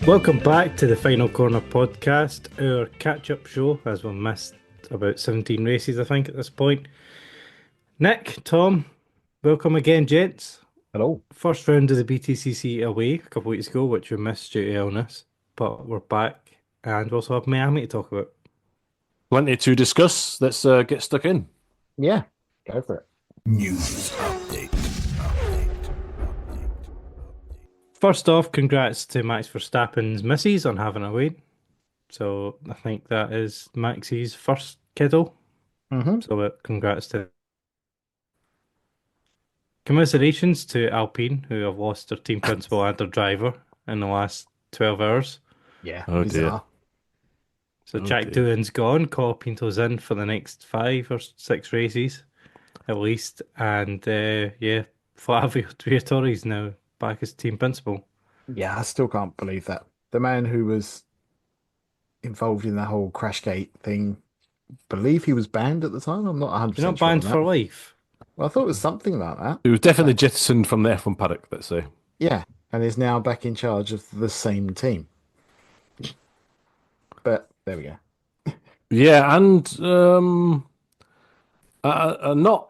Welcome back to the Final Corner podcast, our catch-up show, as we missed about 17 races, I think, at this point. Nick, Tom, welcome again, gents. Hello. First round of the BTCC away a couple of weeks ago, which we missed due to illness, but we're back, and we also have Miami to talk about. Plenty to discuss. Let's get stuck in. Yeah, go for it. News update. First off, congrats to Max Verstappen's missus on having a win. So I think that is Max's first kiddo. Mm-hmm. So congrats to commiserations to Alpine, who have lost their team principal and their driver in the last 12 hours. Yeah, Oh, dear. bizarre. So Oh, Jack dear. Doohan's gone, Colapinto's in for the next 5 or 6 races, at least. And Flavio Briatore's now back as team principal. Yeah, I still can't believe that. The man who was involved in the whole Crashgate thing, believe he was banned at the time. I'm not 100% You're not sure on banned that. for life. Well, I thought it was something like that. It was definitely jettisoned from the F1 paddock, let's say. Yeah, and is now back in charge of the same team. But there we go. Yeah, and not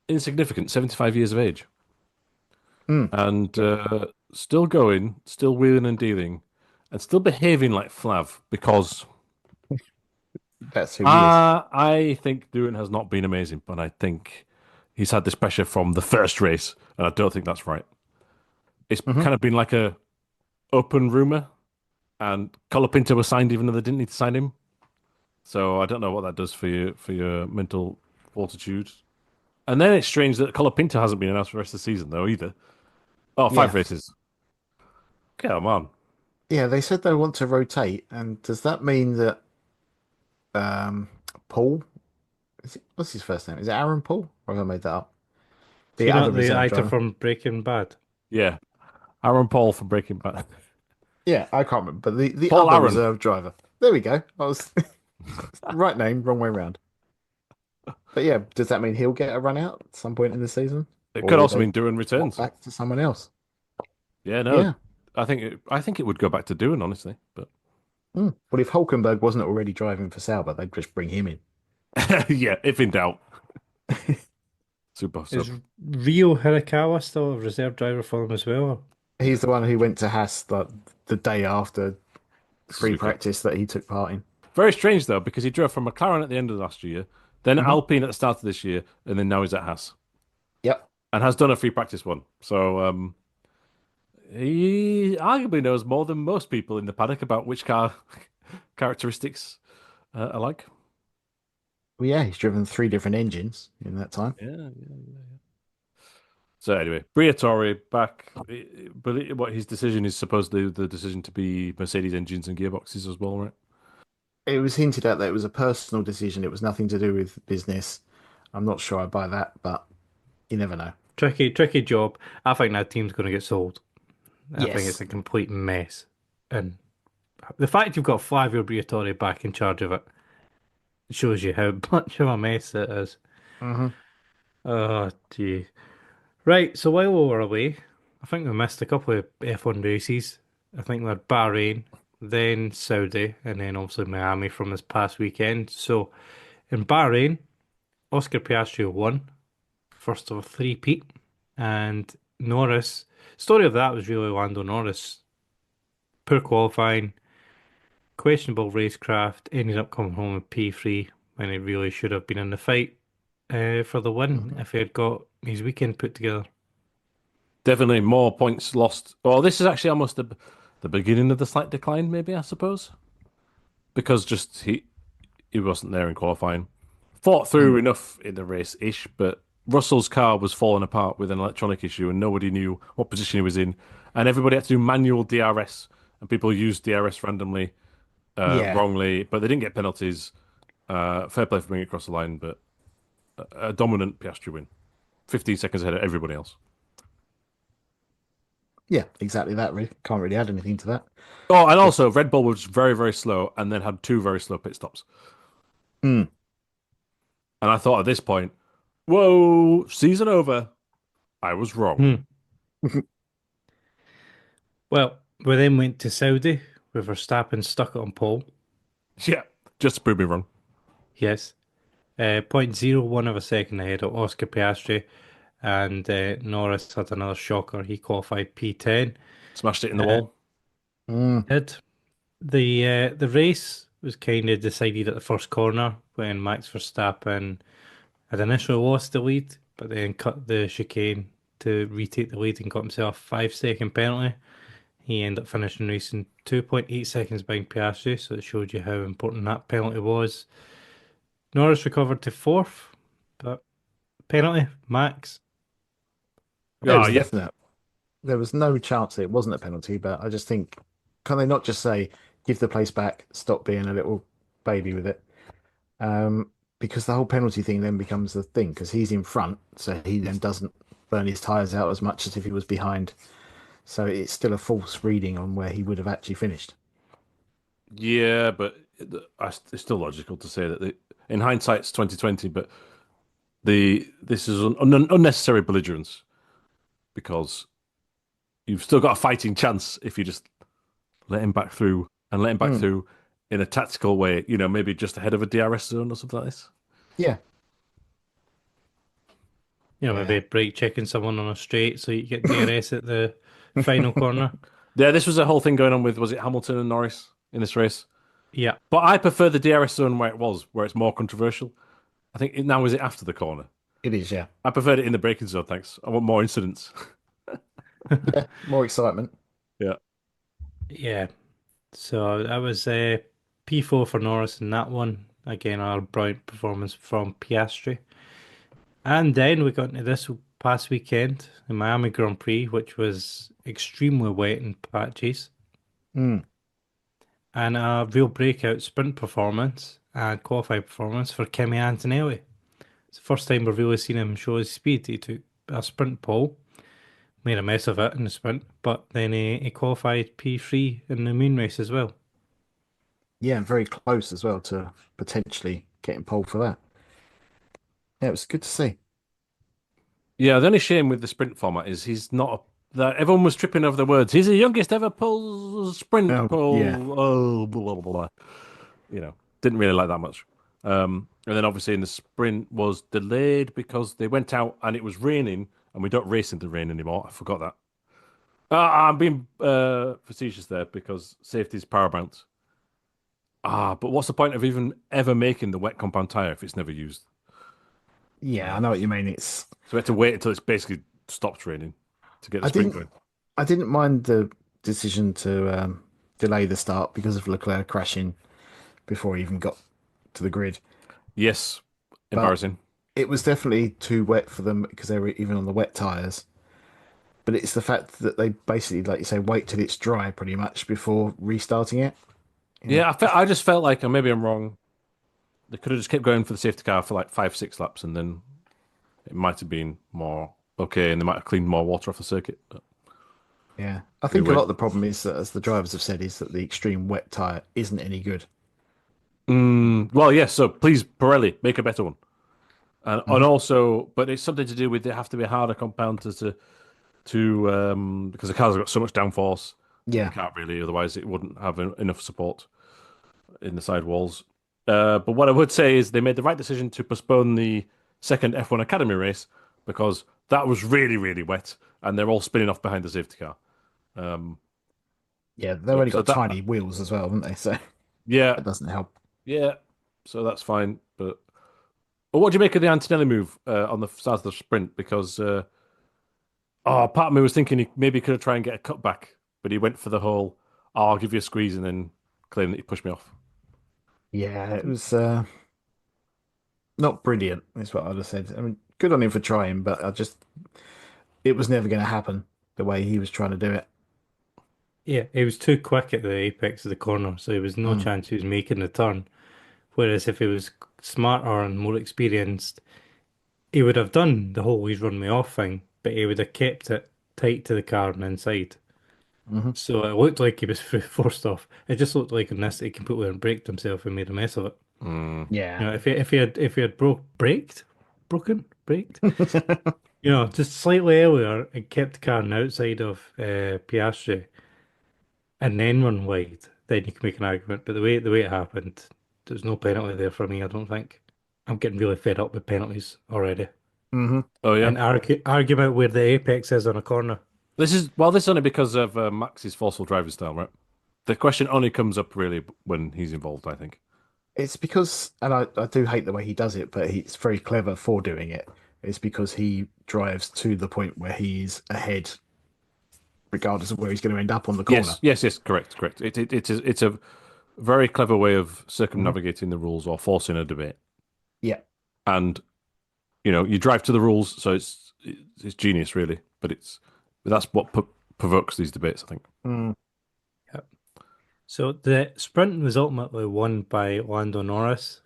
insignificant, 75 years of age. Mm. And still going, still wheeling and dealing, and still behaving like Flav, because That's who he is. I think Doohan has not been amazing, but I think he's had this pressure from the first race, and I don't think that's right. It's kind of been like a open rumor, and Colapinto was signed even though they didn't need to sign him. So I don't know what that does for your mental fortitude. And then it's strange that Colapinto hasn't been announced for the rest of the season though either. Oh, 5 Yeah. races. Come on. Yeah, they said they want to rotate, and does that mean that Paul, what's his first name? Is it Aaron Paul? Or have I made that up? So The you're other not the reserve actor driver. from Breaking Bad. Yeah. Aaron Paul from Breaking Bad. Yeah, I can't remember, but the Paul other Aaron. reserve driver. There we go. I was right name, wrong way round. But yeah, does that mean he'll get a run out at some point in the season? It Or could will also they mean Doohan swap returns. back to someone else? Yeah, no. Yeah. I think it would go back to Doohan, honestly. But Well, if Hulkenberg wasn't already driving for Sauber, they'd just bring him in. yeah, if in doubt. Super Is sub. Rio Hirakawa still a reserve driver for them as well? He's the one who went to Haas the day after free Super. practice that he took part in. Very strange though, because he drove for McLaren at the end of last year, then Mhm. Alpine at the start of this year, and then now he's at Haas. Yep. And has done a free practice one. So he arguably knows more than most people in the paddock about which car characteristics are like. Well, yeah, he's driven 3 different engines in that time. Yeah. So anyway, Briatore back, but what his decision is supposedly the decision to be Mercedes engines and gearboxes as well, right? It was hinted at that it was a personal decision. It was nothing to do with business. I'm not sure I buy that, but you never know. Tricky job. I think that team's going to get sold. I think Yes. it's a complete mess. And the fact you've got Flavio Briatore back in charge of it shows you how much of a mess it is. Mm-hmm. Oh, gee. Right, so while we were away, I think we missed a couple of F1 races. I think we had Bahrain, then Saudi, and then obviously Miami from this past weekend. So in Bahrain, Oscar Piastri won, first of a three-peat, and Norris. Story of that was really Lando Norris. Poor qualifying, questionable racecraft, ended up coming home with P3 when he really should have been in the fight for the win if he had got his weekend put together. Definitely more points lost. Well, this is actually almost the beginning of the slight decline, maybe, I suppose. Because just he wasn't there in qualifying. Fought through enough in the race-ish, but Russell's car was falling apart with an electronic issue and nobody knew what position he was in. And everybody had to do manual DRS, and people used DRS randomly, Yeah. wrongly, but they didn't get penalties. Fair play for bringing it across the line, but a dominant Piastri win. 15 seconds ahead of everybody else. Yeah, exactly that. Really. Can't really add anything to that. Oh, and also Red Bull was very, very slow and then had 2 very slow pit stops. Mm. And I thought at this point, whoa, season over. I was wrong. Well, We then went to Saudi with Verstappen stuck on pole. Yeah, just to prove me wrong. Yes. 0.01 of a second ahead of Oscar Piastri, and Norris had another shocker. He qualified P10. Smashed it in the Uh, wall. Mm. did the race was kind of decided at the first corner when Max Verstappen had initially lost the lead, but then cut the chicane to retake the lead and got himself a 5 second penalty. He ended up finishing racing 2.8 seconds behind Piastri, so it showed you how important that penalty was. Norris recovered to fourth, but penalty, Max. It Oh, was yeah. definite. There was no chance it wasn't a penalty, but I just think, can they not just say, give the place back, stop being a little baby with it? Because the whole penalty thing then becomes the thing, because he's in front, so he then doesn't burn his tyres out as much as if he was behind. So it's still a false reading on where he would have actually finished. Yeah, but it's still logical to say that in hindsight it's 2020, but this is unnecessary belligerence because you've still got a fighting chance if you just let him back through and let him back Mm. through in a tactical way, maybe just ahead of a DRS zone or something like this. Yeah, Maybe yeah. brake checking someone on a straight so you get DRS at the final corner. Yeah, this was a whole thing going on with, was it Hamilton and Norris in this race? Yeah. But I prefer the DRS zone where it was, where it's more controversial. I think now is it after the corner? It is, yeah. I preferred it in the braking zone, thanks. I want more incidents. Yeah, more excitement. Yeah. Yeah. So that was P4 for Norris in that one. Again, our brilliant performance from Piastri. And then we got into this past weekend, the Miami Grand Prix, which was extremely wet in patches, Mm. and a real breakout sprint performance and qualified performance for Kimi Antonelli. It's the first time we've really seen him show his speed. He took a sprint pole, made a mess of it in the sprint, but then he qualified P3 in the main race as well. Yeah, and very close as well to potentially getting pole for that. Yeah, it was good to see. Yeah, the only shame with the sprint format is he's not that everyone was tripping over the words. He's the youngest ever pole sprint Oh, yeah. pole. Oh, blah, blah, blah. Didn't really like that much. And then obviously in the sprint was delayed because they went out and it was raining, and we don't race in the rain anymore. I forgot that. I'm being facetious there because safety is paramount. But what's the point of even ever making the wet compound tire if it's never used? Yeah, I know what you mean. It's So we had to wait until it's basically stopped raining to get the I sprint didn't going. I didn't mind the decision to delay the start because of Leclerc crashing before he even got to the grid. Yes, But embarrassing. it was definitely too wet for them because they were even on the wet tires. But it's the fact that they basically, like you say, wait till it's dry pretty much before restarting it. You know, Yeah, I just felt like, and maybe I'm wrong, they could have just kept going for the safety car for like 5, 6 laps, and then it might have been more okay, and they might have cleaned more water off the circuit. But yeah. I think a anyway, lot of the problem is that, as the drivers have said, is that the extreme wet tire isn't any good. well, yes. So please, Pirelli, make a better one, and Hmm. also, but it's something to do with they have to be a harder compound to because the car's got so much downforce, you Yeah. can't really, otherwise it wouldn't have enough support in the sidewalls. But what I would say is they made the right decision to postpone the second F1 Academy race because that was really, really wet, and they're all spinning off behind the safety car. Um, Yeah. They've so, only so got that, tiny wheels as well, haven't they? So yeah, that doesn't help. yeah, so that's fine. But what do you make of the Antonelli move on the start of the sprint? Because part of me was thinking he maybe could have tried and get a cutback, but he went for the whole, I'll give you a squeeze, and then claim that he pushed me off. Yeah, it was not brilliant, is what I'd have said. I mean, good on him for trying, but it was never going to happen the way he was trying to do it. Yeah, he was too quick at the apex of the corner, so there was no Mm. chance he was making the turn. Whereas if he was smarter and more experienced, he would have done the whole he's run me off thing, but he would have kept it tight to the car and inside. Hmm. So it looked like he was forced off. It just looked like in this he completely braked himself and made a mess of it. Mm. Yeah. If he had braked, just slightly earlier and kept the car on the outside of Piastri, and then run wide, then you can make an argument. But the way it happened, there's no penalty there for me, I don't think. I'm getting really fed up with penalties already. Hmm. Oh yeah. And argue about where the apex is on a corner. This is only because of Max's forceful driving style, right? The question only comes up really when he's involved, I think. It's because, and I do hate the way he does it, but he's very clever for doing it. It's because he drives to the point where he's ahead, regardless of where he's going to end up on the corner. Yes, correct, correct. It's a very clever way of Hmm. circumnavigating the rules or forcing a debate. Yeah. And you drive to the rules, so it's genius, really. But that's what provokes these debates, I think. Mm. Yep. So the sprint was ultimately won by Lando Norris.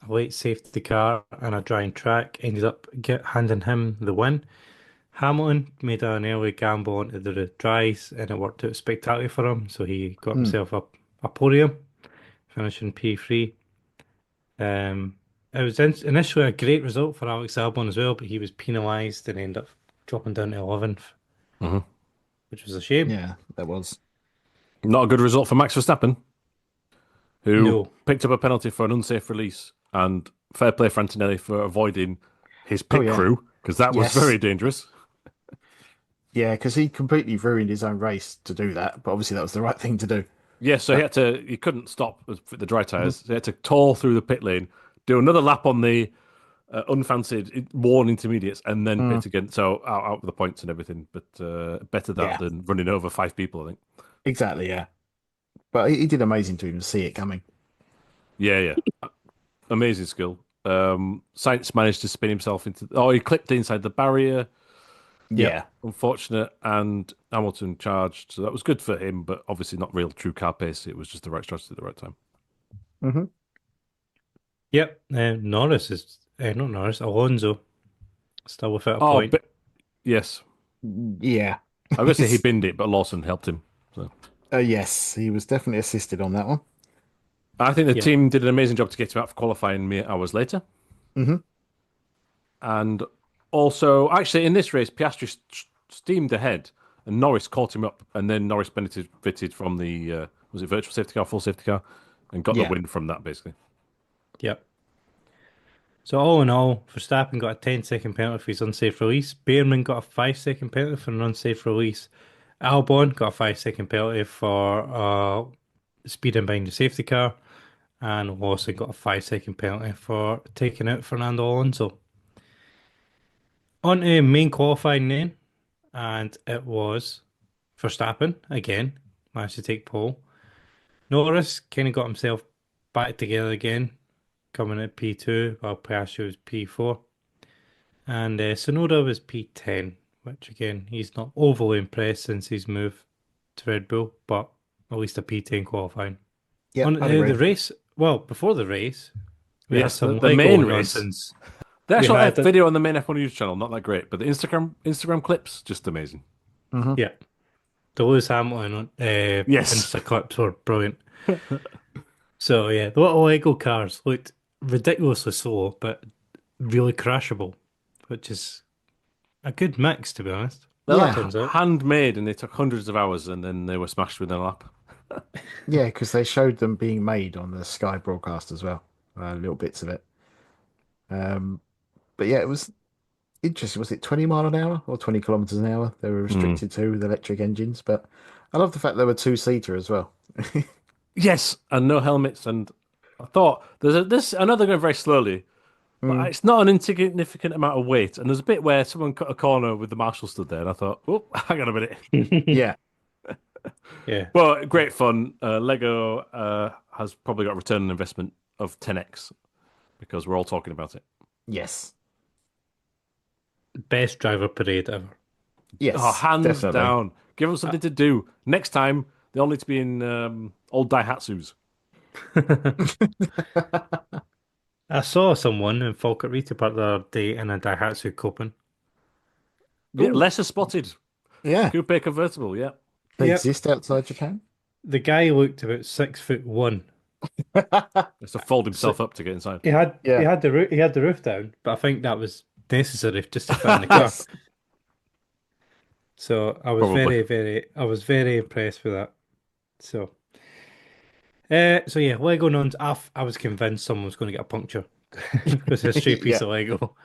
A late safety car and a drying track ended up handing him the win. Hamilton made an early gamble onto the dries and it worked out spectacularly for him. So he got Mm. himself up a podium, finishing P3. Um, it was initially a great result for Alex Albon as well, but he was penalised and ended up dropping down to 11th, Hmm. which was a shame. Yeah, that was. Not a good result for Max Verstappen, who No. picked up a penalty for an unsafe release, and fair play for Antonelli for avoiding his Oh, pit yeah. crew because that was Yes. very dangerous. Yeah, because he completely ruined his own race to do that, but obviously that was the right thing to do. Yeah, so But he couldn't stop with the dry Mhm. tires. So he had to toll through the pit lane, do another lap on the unfancied worn intermediates, and then Mm. pit again. So out with the points and everything. But better that Yeah, than running over 5 people, I think. exactly. Yeah, but he did amazing to even see it coming. Yeah. Amazing skill. Sainz managed to spin himself into. Oh, he clipped inside the barrier. Yeah. Unfortunate, and Hamilton charged, so that was good for him, but obviously not real true car pace. It was just the right strategy at the right time. Hmm. Yep. Norris is not Norris, Alonso still without a Oh, point. but yes, Yeah. I was gonna say he binned it, but Lawson helped him. So Yes, he was definitely assisted on that one. I think the Yep. team did an amazing job to get him out for qualifying mere hours later, Hmm. and also actually in this race, Piastri steamed ahead, and Norris caught him up, and then Norris benefited from the was it virtual safety car, full safety car, and got the Yeah. win from that basically. Yep. So all in all, Verstappen got a 10-second penalty for his unsafe release. Behrman got a 5-second penalty for an unsafe release. Albon got a 5-second penalty for speeding behind the safety car. And Lawson got a 5-second penalty for taking out Fernando Alonso. On to main qualifying then, and it was Verstappen again, managed to take pole. Norris kind of got himself back together again, coming at P2 while Piastri was P4. And Sonoda was P10, which again, he's not overly impressed since his move to Red Bull, but at least a P10 qualifying. Yep, On I'd agree. the race, well, before the race, we had Yes, some the Lego main race. nonsense. The We actual had, video on the main F1 news channel, not that great, but the Instagram clips, just amazing. Hmm. yeah, the Lewis Hamilton Yes. Insta clips were brilliant. So yeah, the little Lego cars looked ridiculously slow, but really crashable, which is a good mix, to be honest. They're like Yeah, Turns out. handmade and they took hundreds of hours and then they were smashed within a lap. yeah, because they showed them being made on the Sky broadcast as well, little bits of it. Um, but yeah, it was interesting. Was it 20 mile an hour or 20 kilometers an hour? They were Mm. restricted to with electric engines, but I love the fact they were two-seater as well. Yes, and no helmets. And I thought I know they're going very slowly, but Mm. it's not an insignificant amount of weight. And there's a bit where someone cut a corner with the marshal stood there, and I thought, oh, hang on a minute. Yeah, Yeah. But great fun. Lego has probably got a return on investment of 10x because we're all talking about it. yes, Best driver parade ever. Oh, yes, hands definitely. down. Give them I, something to do. Next time, they all need to be in old Daihatsus. I saw someone in Falkirk Retail Park the other day in a Daihatsu Copen. Yeah, Oh, lesser spotted. yeah, Coupe convertible, yeah. they Yep. exist outside Japan. The guy looked about 6'1". Has to fold So himself up to get inside. Yeah, he had the roof down, but I think that was necessary just to fit in the car. yes, So Probably. I was very impressed with that. So yeah, Lego nuns. I was convinced someone was going to get a puncture because it's a straight piece Yeah. of Lego.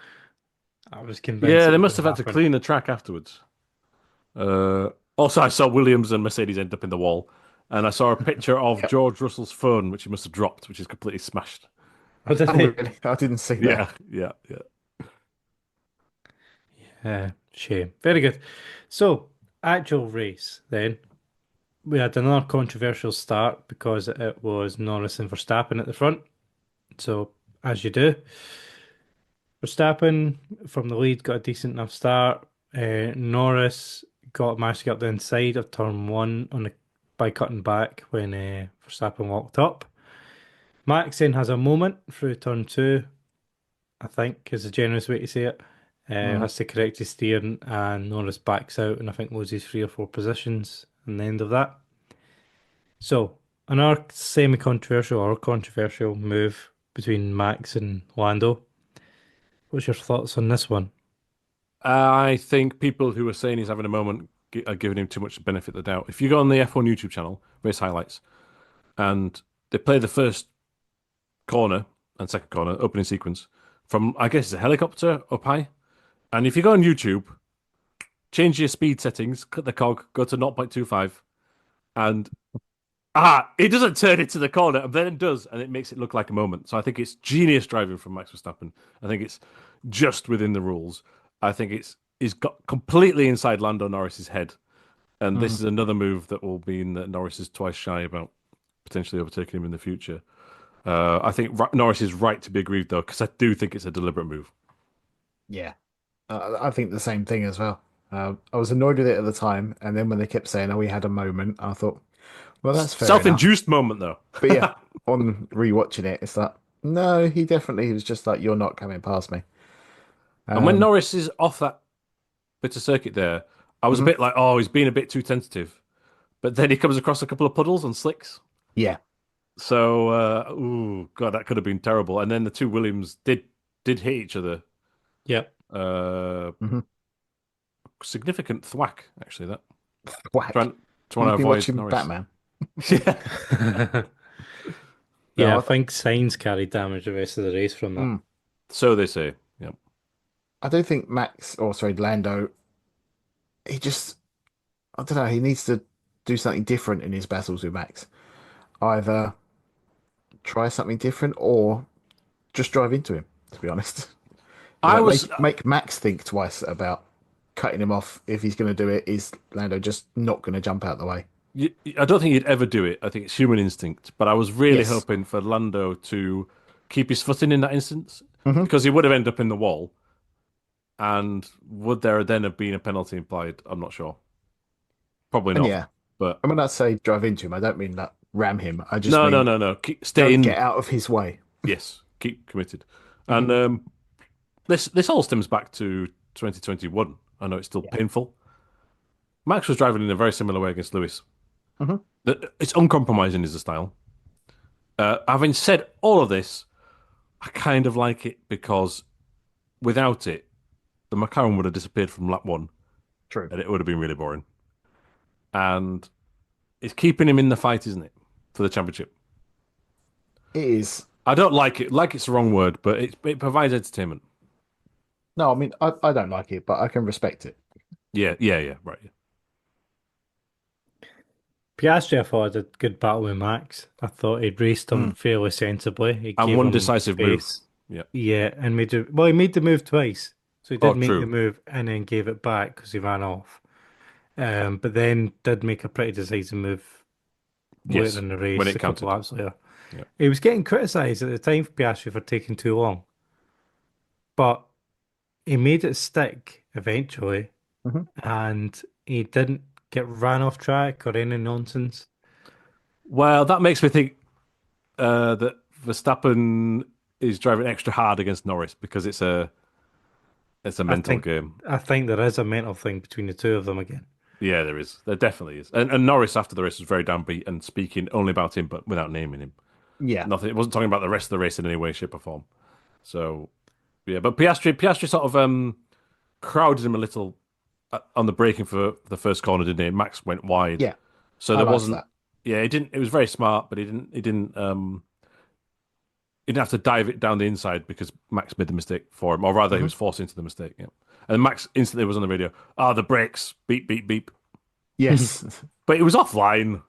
I was convinced Yeah, it they was must going have to had to happen. clean the track afterwards. Also, I saw Williams and Mercedes end up in the wall, and I saw a picture of Yep. George Russell's phone, which he must have dropped, which is completely smashed. Oh, did Oh, they? really? I didn't see that. Yeah, yeah, yeah. Shame. Very good. So, actual race then. We had another controversial start because it was Norris and Verstappen at the front. So, as you do, Verstappen from the lead got a decent enough start. Norris got managed to get up the inside of turn one by cutting back when Verstappen walked up. Max then has a moment through turn two, I think is a generous way to say it. Mm. Has to correct his steering and Norris backs out and I think loses 3 or 4 positions in the end of that. So, another semi-controversial or controversial move between Max and Lando. What's your thoughts on this one? I think people who are saying he's having a moment are giving him too much benefit of the doubt. If you go on the F1 YouTube channel, race highlights, and they play the first corner and second corner opening sequence from, I guess it's a helicopter up high. And if you go on YouTube, change your speed settings, cut the cog, go to 0.25, and it doesn't turn into the corner, and then it does, and it makes it look like a moment. So I think it's genius driving from Max Verstappen. I think it's just within the rules. I think it's got completely inside Lando Norris's head, and this Mm. is another move that will mean that Norris is twice shy about potentially overtaking him in the future. I think Norris is right to be aggrieved though, because I do think it's a deliberate move. Yeah. I think the same thing as well. I was annoyed with it at the time, and then when they kept saying, "Oh, we had a moment," I thought, "Well, that's fair enough." Self-induced moment though. But yeah, on rewatching it, it's like, no, he definitely was just like, "You're not coming past me." And when Um, Norris is off that bit of circuit there, I was a mhm. bit like, oh, he's being a bit too tentative. But then he comes across a couple of puddles and slicks. Yeah, So, ooh, God, that could have been terrible. And then the two Williams did hit each other. Yep. Uh, hmm. significant thwack, actually. That Whack. trying to You've been avoid watching Norris. Batman. Yeah. Yeah, No, I think Sainz carried damage the rest of the race from that. mm, So they say. Yeah. I don't think Max, or sorry, Lando, he just, I don't know, he needs to do something different in his battles with Max. Either try something different or just drive into him, to be honest. I Like was. make Max think twice about cutting him off if he's going to do it. Is Lando just not going to jump out the way? I don't think he'd ever do it. I think it's human instinct. But I was really Yes. hoping for Lando to keep his footing in that instance Hmm. because he would have ended up in the wall. And would there then have been a penalty implied? I'm not sure. Probably And not. yeah, But and when I say drive into him, I don't mean that ram him. I just no, no, mean no, no. Stay don't in. get out of his way. Yes, keep committed. Hmm. And this all stems back to 2021. I know it's still Yeah. painful. Max was driving in a very similar way against Lewis. Hmm. It's uncompromising is the style. Having said all of this, I kind of like it because without it, the McLaren would have disappeared from lap one, True. and it would have been really boring. And it's keeping him in the fight, isn't it, for the championship? It is. I don't like it. Like it's the wrong word, but it provides entertainment. No, I mean I don't like it, but I can respect it. Yeah, yeah, yeah. Right. Yeah. Piastri, I thought, had a good battle with Max. I thought he'd raced him Mm. fairly sensibly. He And gave one him decisive move. space. Yeah. Yeah, and he made the move twice. So he Oh, did make the true. move and then gave it back because he ran off. But then did make a pretty decisive move later Yes, in the when race, it a couple counted. laps later. Yeah. He was getting criticised at the time for Piastri for taking too long, but he made it stick eventually, Hmm. and he didn't get ran off track or any nonsense. Well, that makes me think that Verstappen is driving extra hard against Norris because it's a I mental think game. I think there is a mental thing between the two of them again. Yeah, there is. There definitely is. And Norris after the race was very downbeat and speaking only about him, but without naming him. Yeah. Nothing. It wasn't talking about the rest of the race in any way, shape, or form. So yeah, but Piastri sort of crowded him a little on the braking for the first corner, didn't he? Max went wide, Yeah. so I there liked wasn't. that. Yeah, he didn't. It was very smart, but he didn't have to dive it down the inside because Max made the mistake for him, or rather, he Hmm. was forced into the mistake. Yeah, and Max instantly was on the radio. Ah, the brakes, beep, beep, beep. Yes, But it was offline,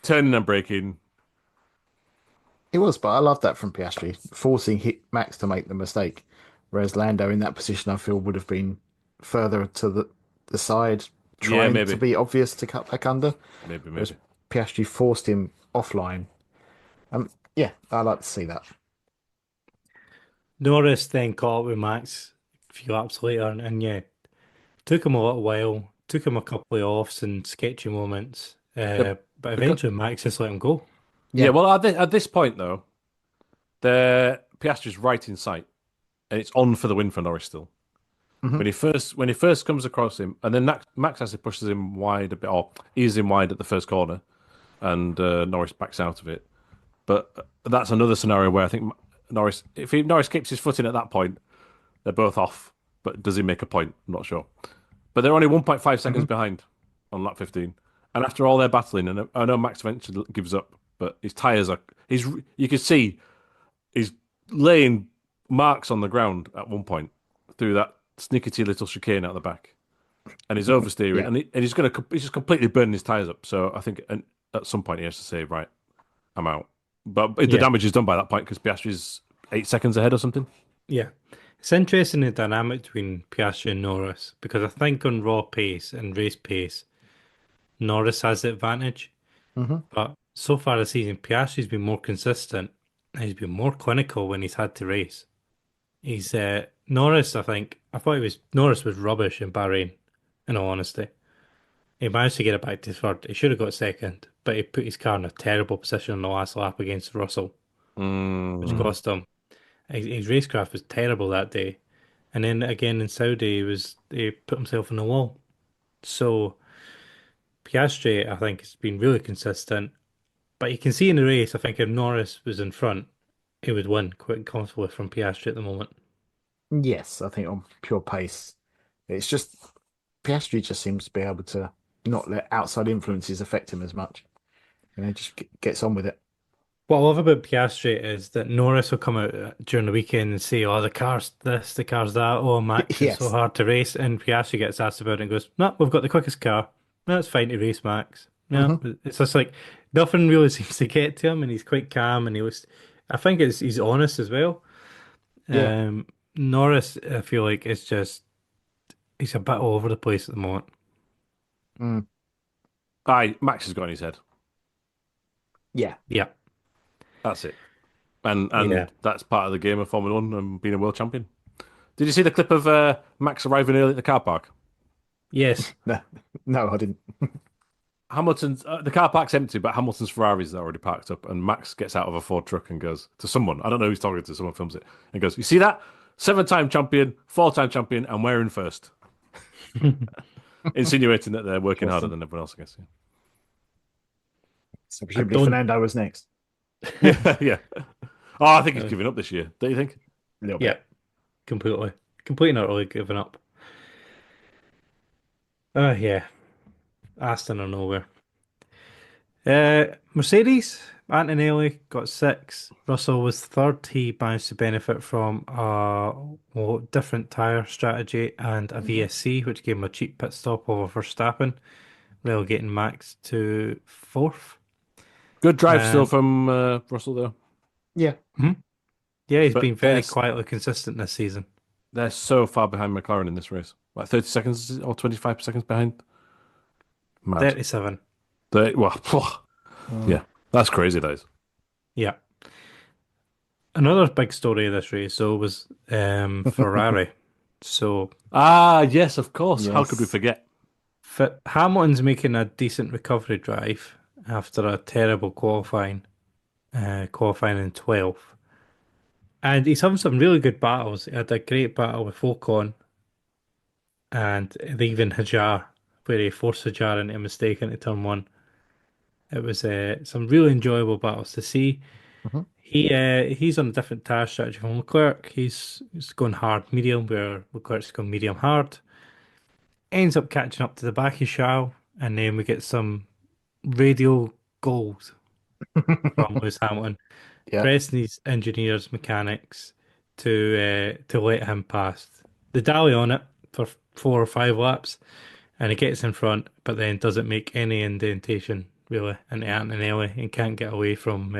turning and braking. it was, but I love that from Piastri, forcing hit Max to make the mistake. Whereas Lando in that position, I feel would have been further to the side, Yeah, trying to maybe, be obvious to cut back under. Whereas maybe. Piastri forced him offline. Yeah, I like to see that. Norris then caught up with Max a few laps later, and yeah, took him a little while, took him a couple of offs and sketchy moments, The, but because eventually Max just let him go. yeah, Yeah. well, at this point though, the Piastri's right in sight, and it's on for the win for Norris still. Hmm. When he first comes across him, and then Max actually pushes him wide a bit, or eases him wide at the first corner, and Norris backs out of it. But that's another scenario where I think Norris, Norris keeps his foot in at that point, they're both off. But does he make a point? I'm not sure. But they're only 1.5 seconds Hmm. behind on lap 15. And after all their battling, and I know Max eventually gives up, but his tyres are, you can see he's laying marks on the ground at one point through that snickety little chicane out the back. And he's oversteering, Yeah. and he's just completely burning his tyres up. So I think at some point he has to say, right, I'm out. But the Yeah, damage is done by that point because Piastri's 8 seconds ahead or something. yeah. It's interesting the dynamic between Piastri and Norris because I think on raw pace and race pace, Norris has the advantage. Hmm. But so far this season, Piastri's been more consistent and he's been more clinical when he's had to race. He's Norris, I thought Norris was rubbish in Bahrain, in all honesty. He managed to get it back to third. He should have got second, but he put his car in a terrible position on the last lap against Russell, which Mm. cost him. His racecraft was terrible that day. And then again in Saudi, he put himself in the wall. So Piastri, I think, has been really consistent. But you can see in the race, I think if Norris was in front, he would win quite comfortably from Piastri at the moment. Yes, I think on pure pace, it's just Piastri just seems to be able to not let outside influences affect him as much. Just gets on with it. What I love about Piastri is that Norris will come out during the weekend and say, "Oh, the car's this, the car's that. Oh, Max, it's so Yes. hard to race." And Piastri gets asked about it and goes, "No, we've got the quickest car. No, it's fine to race, Max." Yeah, Hmm. it's just like nothing really seems to get to him, and he's quite calm, and he was. I think he's honest as well. Yeah. Um, Norris, I feel like it's just he's a bit all over the place at the moment. Mm. Aye, Max has got in his head. Yeah. Yeah, That's it. And yeah, that's part of the game of Formula One and being a world champion. Did you see the clip of Max arriving early at the car park? yes, No, no, I didn't. Hamilton's the car park's empty, but Hamilton's Ferrari's already parked up, and Max gets out of a Ford truck and goes to someone. I don't know who's talking to. Someone films it and goes, "You see that? 7-time champion, 4-time champion, and we're in first," insinuating that they're working harder Interesting. than everyone else. I guess. So I presumably don't. Fernando was next. Yeah, yeah. Oh, I think he's Uh, giving up this year. Don't you think? A little yeah, bit. completely not really giving up. Yeah, Aston or nowhere. Mercedes, Antonelli got six. Russell was third. He managed to benefit from a different tyre strategy and a Hmm. VSC, which gave him a cheap pit stop over Verstappen, relegating Max to fourth. Good drive still Um, from Russell though, Yeah. mhm. Yeah, he's but been very quietly consistent this season. they're so far behind McLaren in this race, like 30 seconds or 25 seconds behind. Mad. 37. Well, Mm. yeah, that's crazy, that is. Yeah. Another big story of this race, though, was Ferrari. So Ah, yes, of course. How could we Yes. forget? Hamilton's making a decent recovery drive after a terrible qualifying in 12th. And he's having some really good battles. He had a great battle with Ocon and even Hajar, where he forced Hajar into a mistake into turn one. It was some really enjoyable battles to see. Hmm. He's on a different tire strategy from Leclerc. He's going hard medium, where Leclerc's going medium hard. Ends up catching up to the back of Charles, and then we get some radial gold from Lewis Hamilton, Yeah. pressing his engineers, mechanics to let him past. They dally on it for 4 or 5 laps, and he gets in front, but then doesn't make any indentation really into Antonelli and can't get away from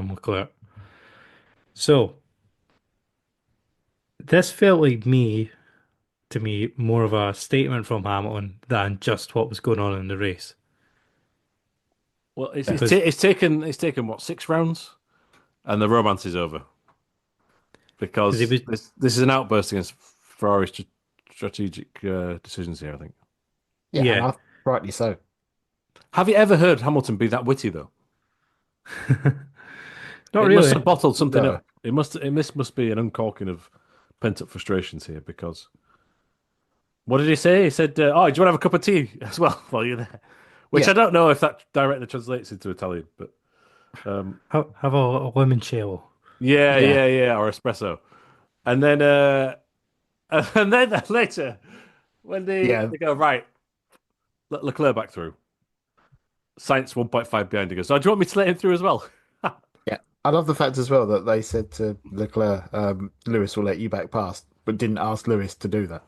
Leclerc. So this felt like to me more of a statement from Hamilton than just what was going on in the race. Well, Because it's taken what 6 rounds, and the romance is over he because was this is an outburst against Ferrari's strategic decisions here. I think. Yeah, and yeah. I rightly so. Have you ever heard Hamilton be that witty though? Not It must really. have bottled something No. up. This must be an uncorking of pent up frustrations here because what did he say? He said, "Oh, do you want to have a cup of tea as well while you're there?" Which Yeah. I don't know if that directly translates into Italian, but Have a little limoncello. Yeah. yeah, or espresso. And then and then later when Yeah. they go right, let Leclerc back through. Sainz 1.5 behind. He goes, "Oh, do you want me to let him through as well?" Yeah. I love the fact as well that they said to Leclerc, Lewis will let you back past, but didn't ask Lewis to do that.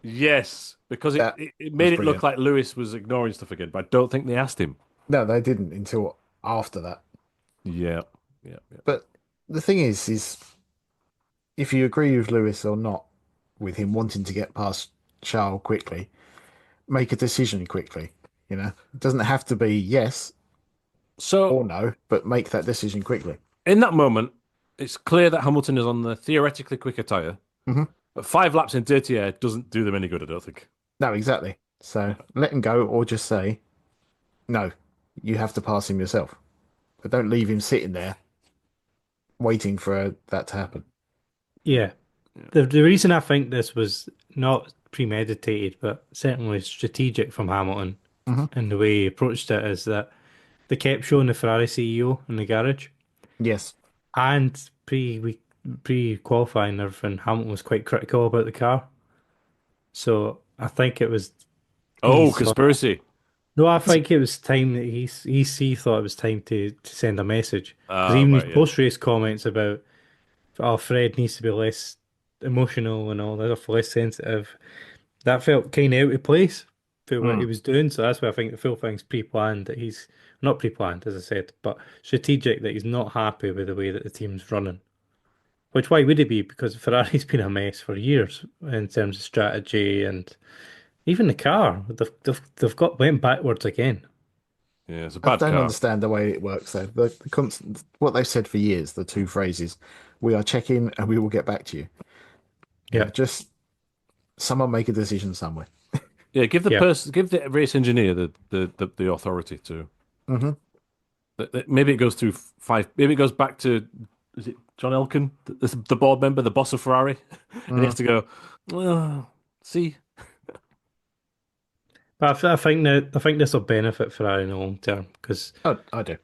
Yes, because That it was made it look brilliant. like Lewis was ignoring stuff again, but I don't think they asked him. No, they didn't until after that. Yeah, yeah. But the thing is if you agree with Lewis or not, with him wanting to get past Charles quickly, make a decision quickly. It doesn't have to be yes So or no, but make that decision quickly. in that moment, it's clear that Hamilton is on the theoretically quicker tyre, Hmm. but 5 laps in dirty air doesn't do them any good, I don't think. No, exactly. So let him go, or just say no. You have to pass him yourself, but don't leave him sitting there waiting for that to happen. Yeah. Yeah. The reason I think this was not premeditated, but certainly strategic from Hamilton Hmm. and the way he approached it is that they kept showing the Ferrari CEO in the garage. Yes. And pre qualifying and everything, Hamilton was quite critical about the car. So I think it was Oh, he's conspiracy. no, I think it was time that he thought it was time to send a message because even his Right, yeah. post race comments about Fred needs to be less emotional and all that stuff, less sensitive. That felt kind of out of place for what he Mm. was doing. So that's why I think the full thing's pre-planned. That he's not pre-planned, as I said, but strategic. That he's not happy with the way that the team's running. Which why would he be? Because Ferrari's been a mess for years in terms of strategy and even the car. They've got went backwards again. Yeah, it's a I bad don't car. understand the way it works though. The constant, what they've said for years, the two phrases, we are checking and we will get back to you. Yeah, Just someone make a decision somewhere. Yeah, yeah. give the race engineer the authority to. Hmm. Maybe it goes through five. Maybe it goes back to is it John Elkann, the board member, the boss of Ferrari, and he has Mm. to go. Well, see, But I think this will benefit Ferrari in the long term because Oh, I do.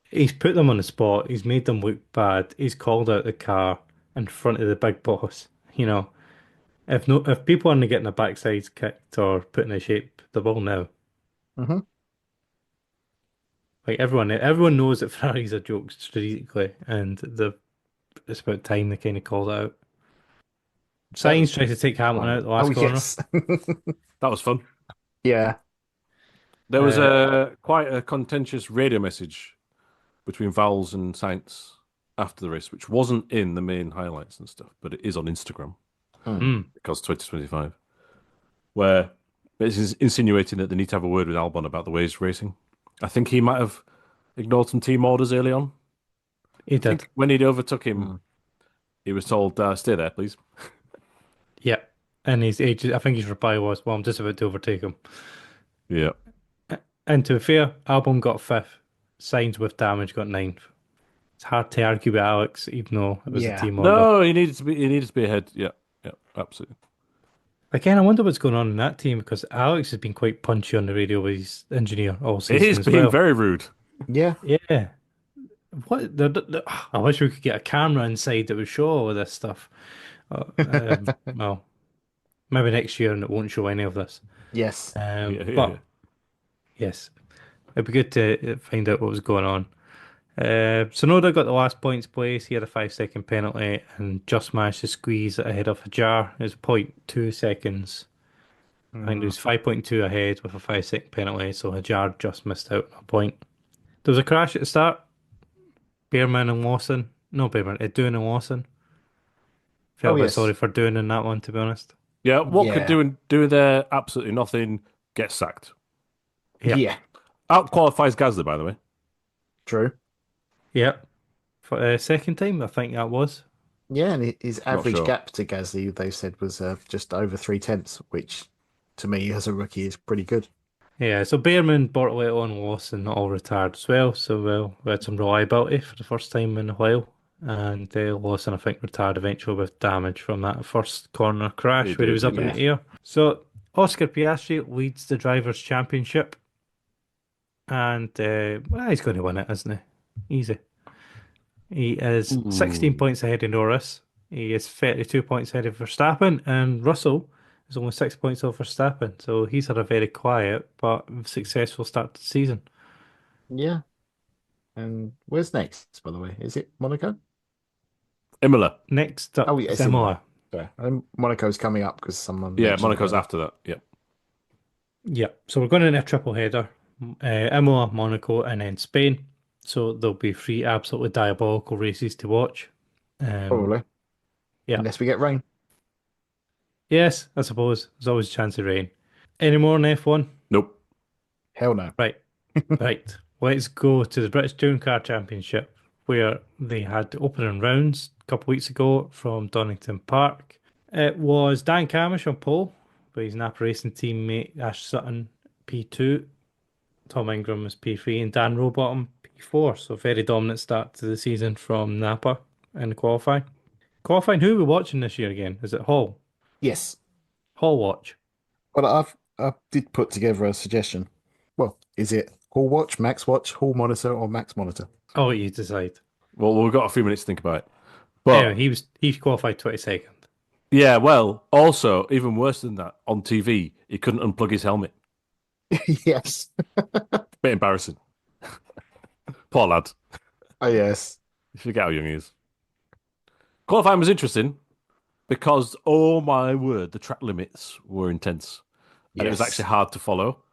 he's put them on the spot. He's made them look bad. He's called out the car in front of the big boss. If people aren't getting their backsides kicked or put in a shape, they will now. Hmm. Like everyone knows that Ferrari's a joke strategically, and it's about time they kind of called it out. That was Sainz tried to take Hamilton fun. out the Oh last corner. yes. that was fun. Yeah. There was Uh, a quite a contentious radio message between Vowles and Sainz after the race, which wasn't in the main highlights and stuff, but it is on Instagram Mm. mm, because 2025, where it's insinuating that they need to have a word with Albon about the way he's racing. I think he might have ignored some team orders early on. he I did. think when he'd overtook him, Mm. he was told, "Stay there, please." Yeah, and I think his reply was, "Well, I'm just about to overtake him." Yeah, And to be fair, Albon got fifth. Sainz with damage got ninth. It's hard to argue with Alex, even though it was a Yeah. team order. no, he needed to be. He needed to be ahead. Yeah, yeah, absolutely. Again, I wonder what's going on in that team because Alex has been quite punchy on the radio with his engineer all He season is as being well. very rude. Yeah. Yeah. I wish we could get a camera inside that would show all of this stuff. Well, maybe next year and it won't show any of this. Yes. Yeah, yeah, yeah. But Yes. It'd be good to find out what was going on. Sonoda got the last points place. He had a 5 second penalty and just managed to squeeze it ahead of Hajar. It was 0.2 seconds. I think it Mm. was 5.2 ahead with a 5 second penalty, so Hajar just missed out on a point. There was a crash at the start. Beerman and Lawson. No, Beerman. Doon and Lawson. Oh Felt a bit yes, sorry for Doon in that one, to be honest. Yeah, what could yeah, do there? Absolutely nothing. Get sacked. Yep. yeah, Out qualifies Gasly, by the way. true. Yep. For second time, I think that was. Yeah, and his Not average sure. gap to Gasly, they said, was just over 3 tenths, which to me as a rookie is pretty good. Yeah, so Beerman, Bortoletto, and Lawson all retired as well. So we had some reliability for the first time in a while. And Lawson, I think, retired eventually with damage from that first corner He crash where he did, was he up in Yeah. did. the air. So Oscar Piastri leads the Drivers' Championship. And well, he's going to win it, isn't he? Easy. He is 16 Ooh. points ahead of Norris. He is 32 points ahead of Verstappen, and Russell is only 6 points off Verstappen. So he's had a very quiet but successful start to the season. Yeah. And where's next, by the way? Is it Monaco? Imola. Next Oh, up yeah, is it's Imola. Imola. Sorry. And Monaco's coming up because someone Yeah, mentioned it Monaco's earlier. after that. Yeah. Yeah, so we're going in a triple header. Imola, Monaco, and then Spain. So there'll be three absolutely diabolical races to watch. Um, Probably. yeah. Unless we get rain. Yes, I suppose. There's always a chance of rain. Any more in F1? Nope. Hell no. Right. Right, let's go to the British Touring Car Championship, where they had the opening rounds a couple of weeks ago from Donington Park. It was Dan Camish on pole, with his Napa Racing teammate Ash Sutton P2, Tom Ingram was P3, and Dan Rowbottom P4. So very dominant start to the season from Napa in the qualifying. Qualifying, who are we watching this year again? Is it Hall? Yes. Hall watch. Well, I did put together a suggestion. Well, is it Hall Watch, Max Watch, Hall Monitor, or Max Monitor? Oh, you decide. Well, we've got a few minutes to think about it. Anyway, But he qualified 22nd. yeah, well, also, even worse than that, on TV, he couldn't unplug his helmet. Yes. Bit embarrassing. Poor lad. Oh, yes. You forget how young he is. Qualifying was interesting because, oh my word, the track limits were intense. And it was Yes. actually hard to follow.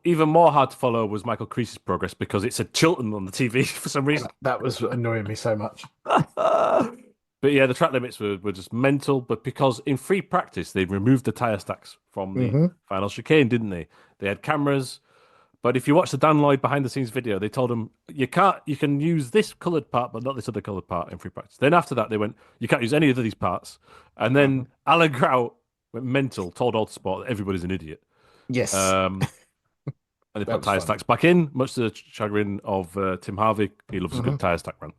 Even more hard to follow was Michael Crease's progress because it said Chilton on the TV for some reason. That was annoying me so much. But yeah, the track limits were just mental. But because in free practice, they removed the tyre stacks from the Hmm. final chicane, didn't they? They had cameras. But if you watch the Dan Lloyd behind the scenes video, they told him you can use this coloured part, but not this other coloured part in free practice. Then after that, they went, you can't use any of these parts. And then Alan Grout went mental, told Autosport that everybody's an idiot. Yes. Um, and they That put was tyre fun. stacks back in, much to the chagrin of Tim Harvey. He loves a Hmm. good tyre stack run.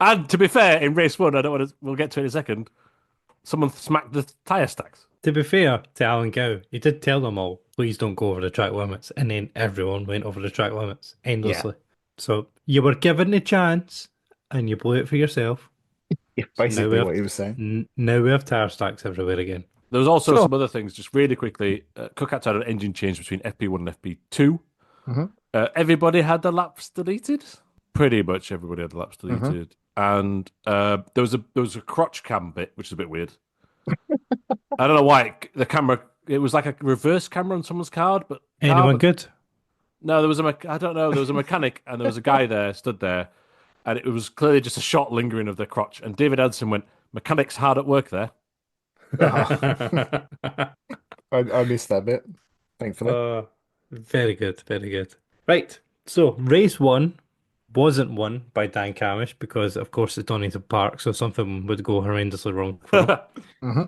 And to be fair, in race one, I don't want to. We'll get to it in a second. Someone smacked the tyre stacks. To be fair to Alan Gow, he did tell them all, please don't go over the track limits. And then everyone went over the track limits Yeah. endlessly. So you were given the chance and you blew it for yourself. Yeah, So now we basically have what he was saying. now we have tire stacks everywhere again. There was also Sure. some other things, just really quickly. Cookouts had an engine change between FP1 and FP2. Hmm. Everybody had the laps deleted. Pretty much everybody had the laps Mm-hmm. deleted. And there was a crotch cam bit, which is a bit weird. I don't know why the camera. It was like a reverse camera on someone's car, but Anyone good? no, there was I don't know. There was a mechanic, and there was a guy there, stood there, and it was clearly just a shot lingering of the crotch. And David Edson went, "Mechanic's hard at work there." I missed that bit, thankfully. Very good, very good. Right, so race one wasn't won by Dan Camish because, of course, it's Donington Park, so something would go horrendously wrong for him. Hmm.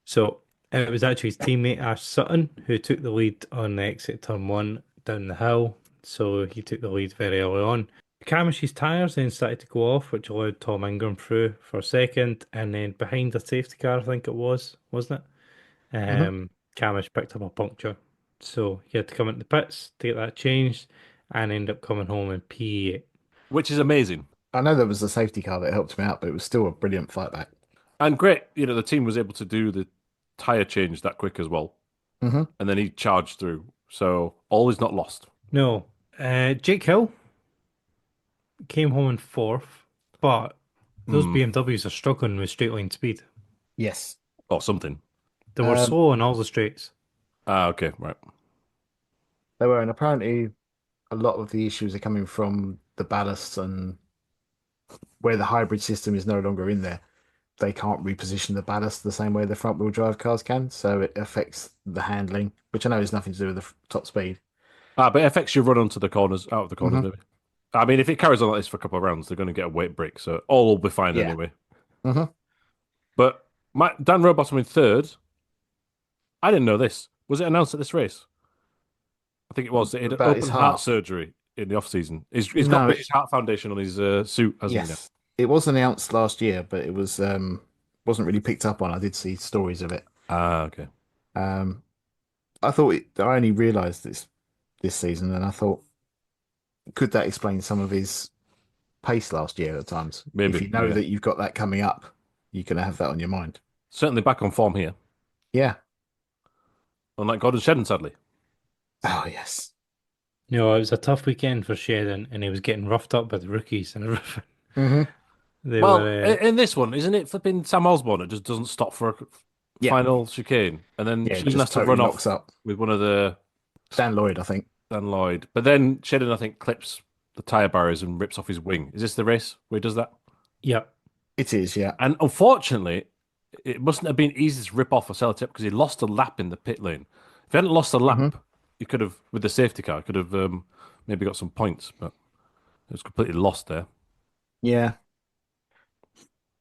So it was actually his teammate Ash Sutton who took the lead on the exit turn one down the hill. So he took the lead very early on. Camish's tyres then started to go off, which allowed Tom Ingram through for a second, and then behind the safety car, I think it was, wasn't it? Camish picked up a puncture. So he had to come into the pits to get that changed and end up coming home in P8. Which is amazing I know there was a safety car that helped him out, but it was still a brilliant fight back. and great. You know, the team was able to do the tire change that quick as well, Hmm. and then he charged through. So all is not lost. No. Jake Hill came home in fourth, but those Hmm. BMWs are struggling with straight line speed. Yes. Or something. They were Um, slow on all the straights. Ah, okay, right. they were, and apparently a lot of the issues are coming from the ballast and where the hybrid system is no longer in there. They can't reposition the ballast the same way the front wheel drive cars can, so it affects the handling, which I know has nothing to do with the top speed. Ah, but it affects your run onto the corners, out of the corners, Hmm. maybe. I mean, if it carries on like this for a couple of rounds, they're going to get a weight break, so all will be fine Yeah. anyway. Hmm. But Dan Rowbottom in third, I didn't know this. Was it announced at this race? I think it was. He had About his open heart heart. surgery in the off season. He's got No, British Heart Foundation on his suit, hasn't he? Now? yes, it was announced last year, but it wasn't really picked up on. I did see stories of it. Ah, okay. Um, I only realised this season, and I thought, could that explain some of his pace last year at times? If Maybe. you know Yeah. that you've got that coming up, you're going to have that on your mind. Certainly back on form here. Yeah. Unlike Gordon Shedden, sadly. Oh, yes. No, it was a tough weekend for Sheridan, and he was getting roughed up by the rookies and everything. Hmm. They Well, were, in this one, isn't it flipping Sam Osborne? It just doesn't stop for a Yeah. final chicane. And then Yeah, it Shedden has just to totally run knocks off up. with one of the Dan Lloyd, I think. Dan Lloyd. But then Shedden, I think, clips the tyre barriers and rips off his wing. Is this the race where he does that? yeah, It is, yeah. And unfortunately, it mustn't have been easy to rip off a cell tip because he lost a lap in the pit lane. If he hadn't lost a Hmm. lap, he could have, with the safety car, could have maybe got some points, but it was completely lost there. Yeah.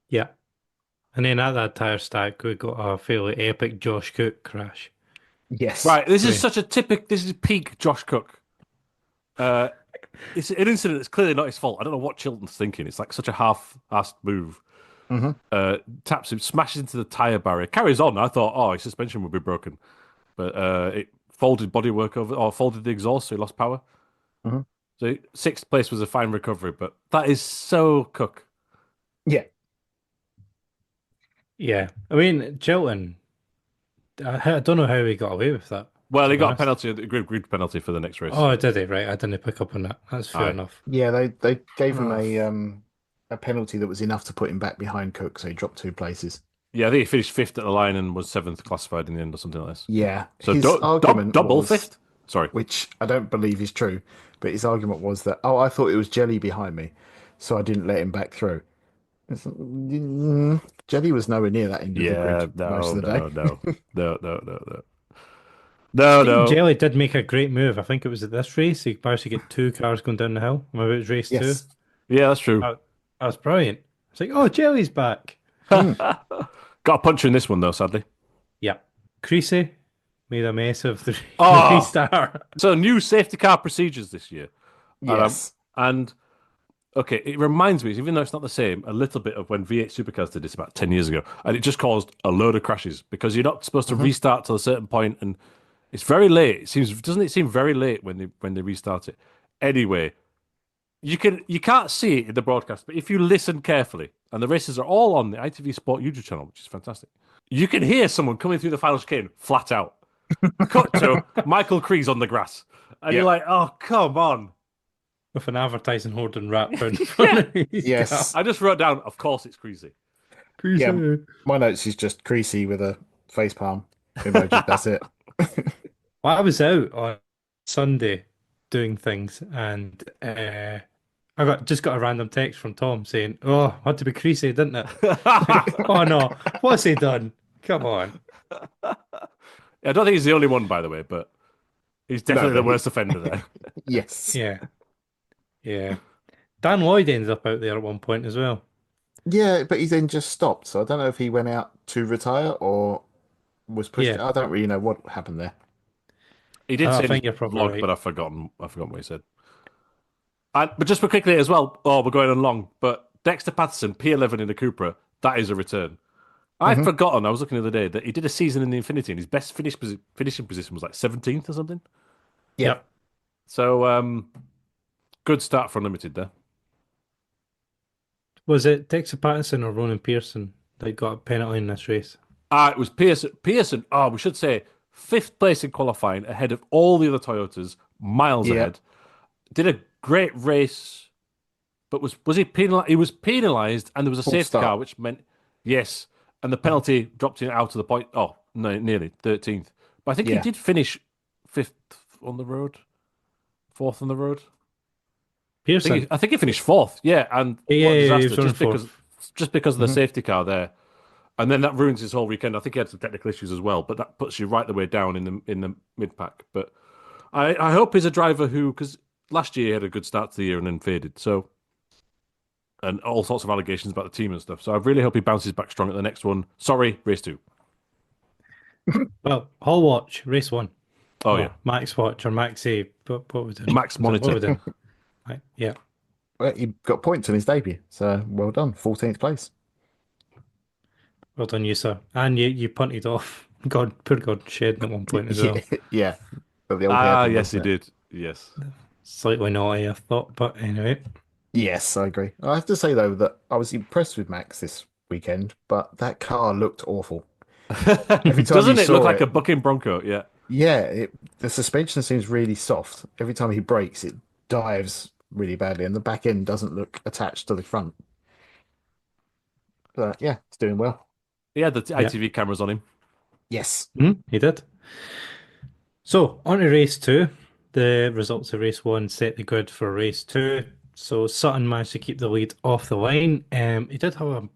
yeah. And then at that tire stack, we got a fairly epic Josh Cook crash. Yes. Right, this is Right. such a this is peak Josh Cook. Uh, it's an incident that's clearly not his fault. I don't know what Chilton's thinking. It's like such a half-assed move. Hmm. Taps him, smashes into the tyre barrier, carries on. I thought, oh, his suspension would be broken, but it folded bodywork over, or folded the exhaust, so he lost power. Hmm. So sixth place was a fine recovery, but that is so Cook. Yeah. Yeah, I mean, Chilton, I don't know how he got away with that, Well, to he be got a honest. penalty, a grid penalty for the next race. Oh, did he? Right, I didn't pick up on that. That's fair Aye. enough. Yeah, they gave him Oh. a penalty that was enough to put him back behind Cook, so he dropped 2 places. Yeah, I think he finished fifth at the line and was seventh classified in the end or something like this. Yeah, So his argument double was, fifth. Sorry. which I don't believe is true, but his argument was that, oh, I thought it was Jelly behind me, so I didn't let him back through. It's like, Jelly was nowhere near that end of the Yeah, grid most no, of the day. no, no, no, no, no, no, I no, think no. Jelly did make a great move. I think it was at this race. He managed to get two cars going down the hill. Maybe it was race two. Yes. Yeah, that's true. That was brilliant. It's like, oh, Jelly's back. Mm. Got a puncher in this one though, sadly. Yeah. Creasy made a mess of the, the Oh, restart. so new safety car procedures this year. Yes. And okay, it reminds me, even though it's not the same, a little bit of when V8 Supercars did this about 10 years ago. And it just caused a load of crashes because you're not supposed to Hmm. restart till a certain point, and it's very late. Doesn't it seem very late when they restart it? Anyway, you can't see it in the broadcast, but if you listen carefully, and the races are all on the ITV Sport YouTube channel, which is fantastic, you can hear someone coming through the final chicane flat out. Cut to Michael Crees on the grass. And you're Yeah. like, oh, come on. With an advertising hoarding wrapped around in front of his Yes. I just wrote down, of course it's Creasy. car. Yeah. My notes is just Creasy with a face palm emoji. That's it. Well, I was out on Sunday doing things, and I got a random text from Tom saying, "Oh, had to be Creasy, didn't it?" Oh no, what's he done? Come on. I don't think he's the only one, by the way, but he's definitely No, the worst offender there. Yes. Yeah, yeah. Dan Lloyd ended up out there at one point as well. Yeah, but he then just stopped. So I don't know if he went out to retire or was pushed. Yeah, I don't really know what happened there. He did I say in his think you're probably vlog, right. but I've forgotten what he said. But just quickly as well, oh, we're going on long, but Dexter Patterson, P11 in a Cupra, that is a return. I'd Mhm. forgotten, I was looking the other day, that he did a season in the Infinity and his best finishing position was like 17th or something. Yeah. Yep. So, good start for Unlimited there. Was it Dexter Pattinson or Ronan Pearson that got a penalty in this race? It was Pearson. Pearson, oh, we should say, fifth place in qualifying, ahead of all the other Toyotas, miles Yeah. ahead. Did a great race, but was he penalized? He was penalized, and there was a Fourth safety car, start. which meant yes, and the penalty dropped him out of the point. Oh, no, nearly 13th. But I think he Yeah. did finish fifth on the road, fourth on the road. Pearson. I think he finished fourth. Yeah, and Yeah, what a yeah, he disaster! was running fourth. Just because of the Mhm. safety car there, and then that ruins his whole weekend. I think he had some technical issues as well, but that puts you right the way down in the mid pack. But I hope he's a driver who, because last year he had a good start to the year and then faded. So, and all sorts of allegations about the team and stuff. So I really hope he bounces back strong at the next one. Sorry, race two. Well, Hall Watch, race one. Oh Or yeah, Max Watch or Maxi. What we doing? Max What Monitor. we doing? Right, yeah. Well, he got points in his debut, so well done. 14th place. Well done, you, sir. And you punted off. God, poor God, Shed at one point as Yeah, well. yeah. But the old Ah, hairpin, yes, he wasn't it? did. Yes. Slightly naughty, I thought, but anyway. Yes, I agree. I have to say though that I was impressed with Max this weekend, but that car looked awful. Every time you Doesn't it look saw like it, a bucking Bronco? Yeah. yeah, the suspension seems really soft. Every time he brakes, it dives really badly, and the back end doesn't look attached to the front. But yeah, it's doing well. He had the Yeah. ITV cameras on him. Yes. He did. So, on to race two. The results of race one set the grid for race two. So, Sutton managed to keep the lead off the line. He did have a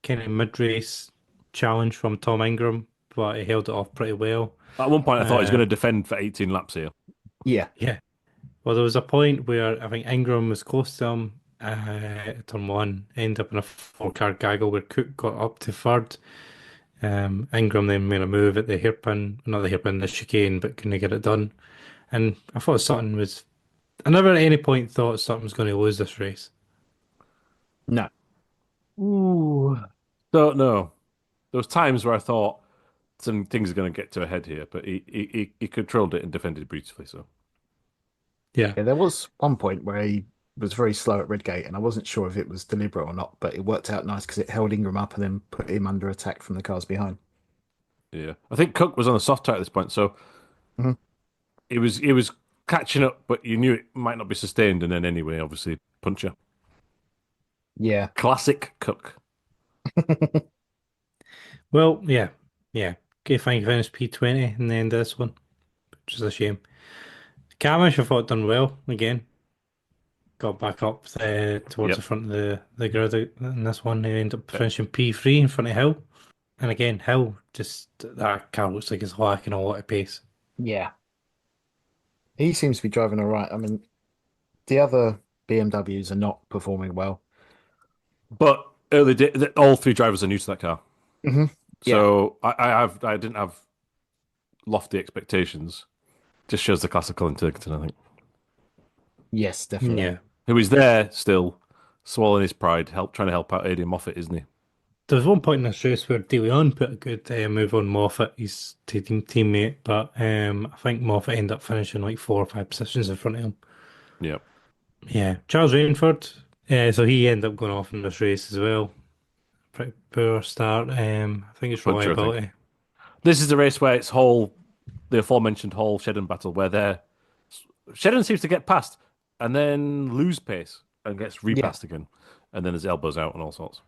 kind of mid-race challenge from Tom Ingram, but he held it off pretty well. At one point, I thought he was Uh, going to defend for 18 laps here. Yeah. yeah. Well, there was a point where I think Ingram was close to him at turn one, ended up in a four-car gaggle where Cook got up to third. Ingram then made a move at the hairpin, not the hairpin, the chicane, but couldn't get it done. And I thought Sutton was. I never at any point thought Sutton was going to lose this race. No. Ooh. Don't know. There was times where I thought some things are going to get to a head here, but he controlled it and defended beautifully. So Yeah. Yeah, there was one point where he was very slow at Redgate, and I wasn't sure if it was deliberate or not, but it worked out nice because it held Ingram up and then put him under attack from the cars behind. yeah, I think Cook was on a soft tire at this point, so Mhm. he was catching up, but you knew it might not be sustained, and then anyway, obviously puncher. Yeah. Classic Cook. Well, yeah. Yeah. Okay, fine. Finished P20 and then this one, which is a shame. Camish, I thought done well again. Got back up towards Yep. the front of the grid in this one. He ended up finishing P3 in front of Hill. And again, Hill, just that car looks like it's lacking a lot of pace. Yeah. He seems to be driving all right. I mean, the other BMWs are not performing well. But all three drivers are new to that car, Hmm. Yeah. so I didn't have lofty expectations. Just shows the classical integrity, I think. Yes, definitely. Yeah. Who is there still, swallowing his pride, trying to help out Aidan Moffat, isn't he? There was one point in this race where De Leon put a good move on Moffat, his teammate, but I think Moffat ended up finishing like 4 or 5 positions in front of him. Yeah. Yeah, Charles Rainford, so he ended up going off in this race as well. Pretty poor start. I think it's Puncher, I think. reliability. This is the race where it's the aforementioned Hall Shedden battle, where Shedden seems to get past and then lose pace and gets Yeah. repassed again, and then his elbows out and all sorts.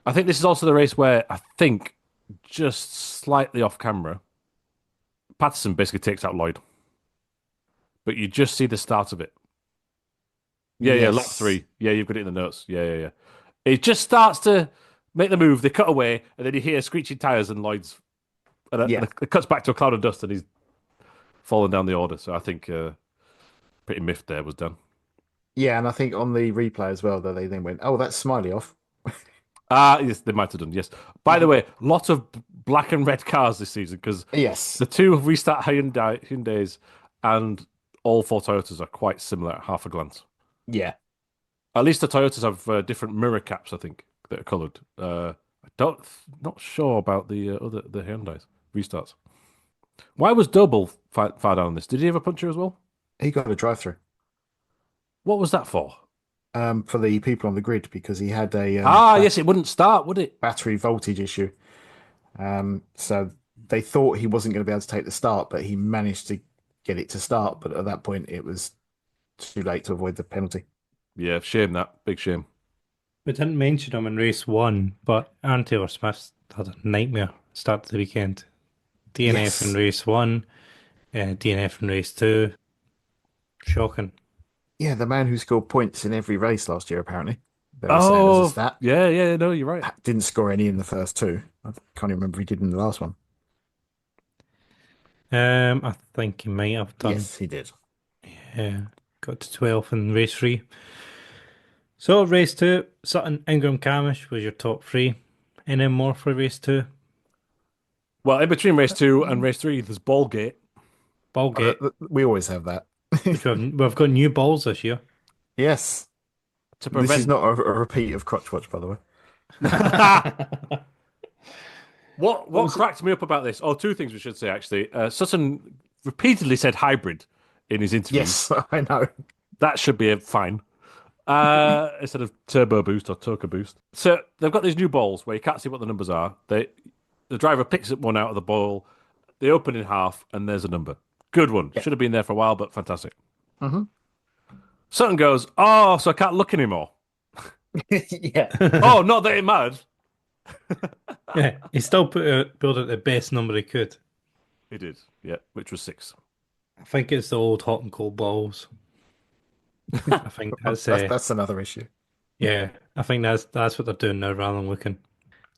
I think this is also the race where I think just slightly off camera, Patterson basically takes out Lloyd, but you just see the start of it. Yeah, lap Yes. 3. Yeah, you've got it in the notes. Yeah. It just starts to make the move. They cut away, and then you hear screeching tires, and Lloyd's, and Yeah. it cuts back to a cloud of dust, and he's fallen down the order. So I think pretty miffed there was done. Yeah, and I think on the replay as well, that they then went, "Oh, that's Smiley off." Yes, they might have done. Yes. By the way, lot of black and red cars this season because Yes. the two restart Hyundais and all four Toyotas are quite similar at half a glance. Yeah. At least the Toyotas have different mirror caps, I think, that are coloured. Not sure about the Hyundais restarts. Why was Double far down this? Did he have a puncher as well? He got a drive-through What was that for? for the people on the grid because he had a Yes, it wouldn't start, would it? battery voltage issue. So they thought he wasn't going to be able to take the start, but he managed to get it to start. But at that point, it was too late to avoid the penalty. Yeah, shame that. Big shame. We didn't mention him in race one, but Aaron Taylor Smith had a nightmare start to the weekend. DNF in Yes. race one, DNF in race two. Shocking. Yeah, the man who scored points in every race last year, apparently. They were saying as a Oh, stat. yeah, yeah, no, you're right. Didn't score any in the first two. I can't even remember if he did in the last one. I think he might have done. Yes, he did. Yeah, got to 12 in race three. So race two, Sutton, Ingram, Camish was your top three. Any more for race two? Well, in between race 2 and race 3, there's Ballgate. Ballgate, We always have that. which we've got new balls this year. Yes. To This is prevent not a repeat of Crotch Watch, by the way. what cracked me up about this? Oh, two things we should say actually. Sutton repeatedly said hybrid in his interviews. Yes, I know. That should be a fine. Instead of turbo boost or Toka boost. So they've got these new balls where you can't see what the numbers are. The driver picks up one out of the ball, they open in half, and there's a number. Good one. Yeah. Should have been there for a while, but fantastic. Hmm. Sutton goes, oh, so I can't look anymore. Yeah. Oh, not that it mattered. Yeah, he still built out the best number he could. He did, yeah, which was 6. I think it's the old hot and cold balls. I think That's another issue. yeah, I think that's what they're doing now rather than looking.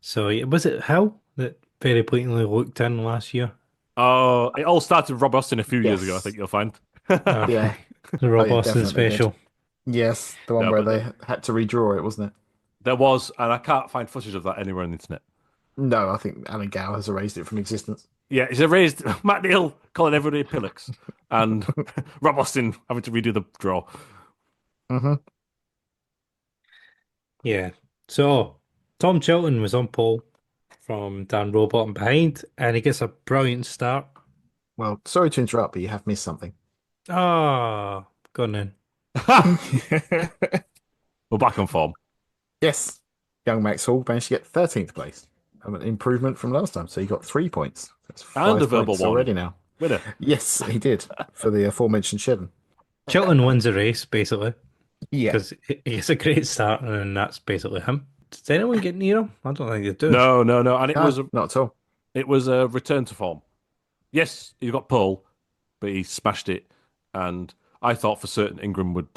So yeah, was it Hill that very blatantly looked in last year? Oh, it all started with Rob Austin a few years ago, I Yes. think you'll find. Yeah. The Rob Oh, yeah, Austin definitely did. special. Yes, the one No, where but they had to redraw it, wasn't it? there was, and I can't find footage of that anywhere on the internet. No, I think Alan Gow has erased it from existence. Yeah, it's erased. Matt Neal calling everybody Pillocks, and Rob Austin having to redo the draw. Hmm. Yeah. So Tom Chilton was on pole from Dan Robottom behind, and he gets a brilliant start. Well, sorry to interrupt, but you have missed something. Ah, gone in. We're back on form. Yes, young Max Hall managed to get 13th place. An improvement from last time, so he got 3 points. That's And 5 a verbal points warning. already now. Winner. Yes, he did for the aforementioned Shedden. Chilton wins the race basically Yeah, because he gets a great start, and then that's basically him. Did anyone get near him? I don't think they do. No, no, no. And no, not at all. it was a return to form. Yes, he got pole, but he smashed it. And I thought for certain Ingram would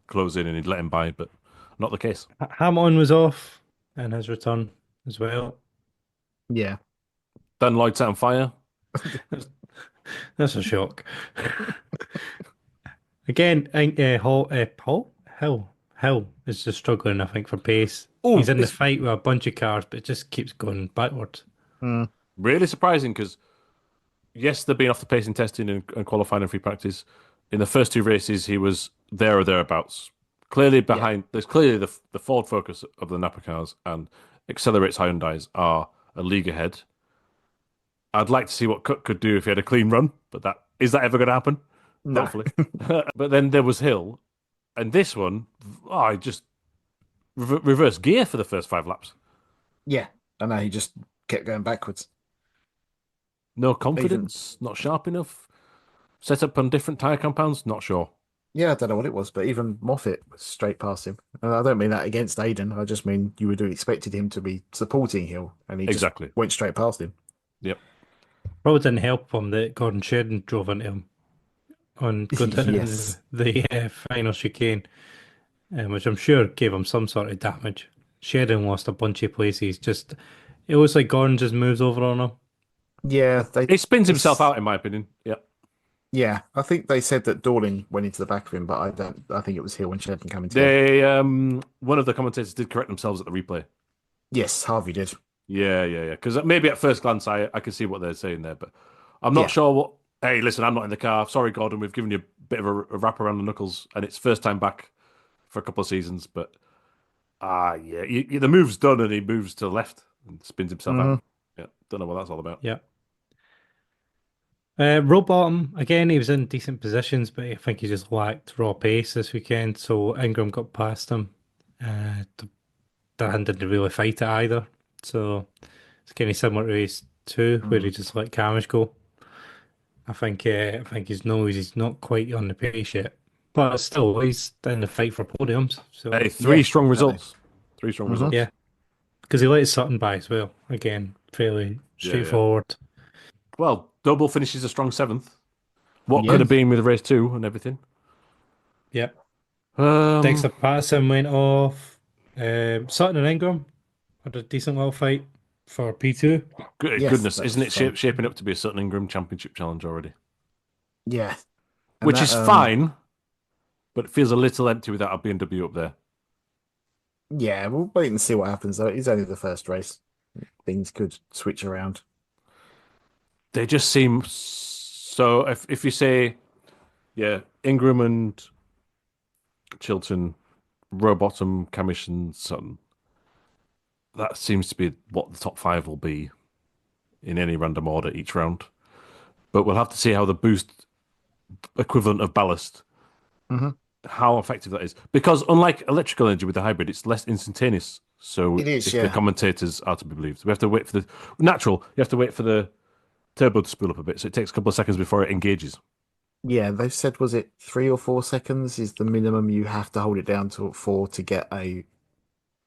close in and he'd let him by, but not the case. Hamilton was off in his return as well. Yeah, Dan Lloyd set on fire. That's a shock. Again, I think Hill is just struggling, I think, for pace. Oh, He's in the it's fight with a bunch of cars, but it just keeps going backwards. really surprising because, yes, they've been off the pace in testing and qualifying and free practice. In the first 2 races, he was there or thereabouts. Clearly behind, there's clearly the Ford Focus of the Napa cars and Accelerate's Hyundais are a league ahead. I'd like to see what Cook could do if he had a clean run, but is that ever going to happen? no. Hopefully. But then there was Hill, and this one, I just reverse gear for the first 5 laps. Yeah, I know he just kept going backwards. No confidence, not sharp enough. Set up on different tyre compounds, not sure. Yeah, I don't know what it was, but even Moffat was straight past him. And I don't mean that against Aiden. I just mean you would have expected him to be supporting Hill, and he Exactly. just went straight past him. Yep. Probably didn't help him that Gordon Shedden drove into him on going down Yes. the final chicane, which I'm sure gave him some sort of damage. Shedden lost a bunch of places. It was like Gordon just moves over on him. Yeah, He spins himself out, in my opinion. Yep. Yeah, I think they said that Dorling went into the back of him, but I don't. I think it was Hill and Shedden coming together. They one of the commentators did correct themselves at the replay. Yes, Harvey did. Yeah. Because maybe at first glance I can see what they're saying there, but I'm not sure what. Hey, listen, I'm not in the car. Sorry, Gordon. We've given you a bit of a wrap around the knuckles, and it's first time back for a couple of seasons. But the move's done, and he moves to the left and spins himself out. Yeah, don't know what that's all about. Yeah. Rowbottom, again, he was in decent positions, but I think he just lacked raw pace this weekend. So Ingram got past him. Dan didn't really fight it either. So it's kind of similar to his 2, where he Mm. just let Camish go. I think he's not quite on the pace yet, but still he's in the fight for podiums. So Hey, Yeah, three strong exactly. results. Three strong Hmm. results. yeah, because he let Sutton by as well. Again, fairly Yeah, yeah. straightforward. Well, double finishes a strong seventh. What could Yeah. have been with race 2 and everything. Yep. Um, Dexter Patterson went off. Sutton and Ingram had a decent little fight for P2. Yes, goodness, that was isn't it fun. shaping up to be a Sutton Ingram Championship challenge already? Yeah, and Which that is fine, but it feels a little empty without a BMW up there. yeah, we'll wait and see what happens though. It's only the first race. Things could switch around. They just seem so. If you say, yeah, Ingram and Chilton, Rowbottom, Camish, and Sutton, that seems to be what the top 5 will be in any random order each round. But we'll have to see how the boost equivalent of ballast, Hmm. how effective that is. Because unlike electrical energy with the hybrid, it's less instantaneous. So It is, if the yeah. commentators are to be believed, we have to wait for the natural. You have to wait for the turbo to spool up a bit, so it takes a couple of seconds before it engages. Yeah, they've said, was it 3 or 4 seconds is the minimum you have to hold it down to for to get a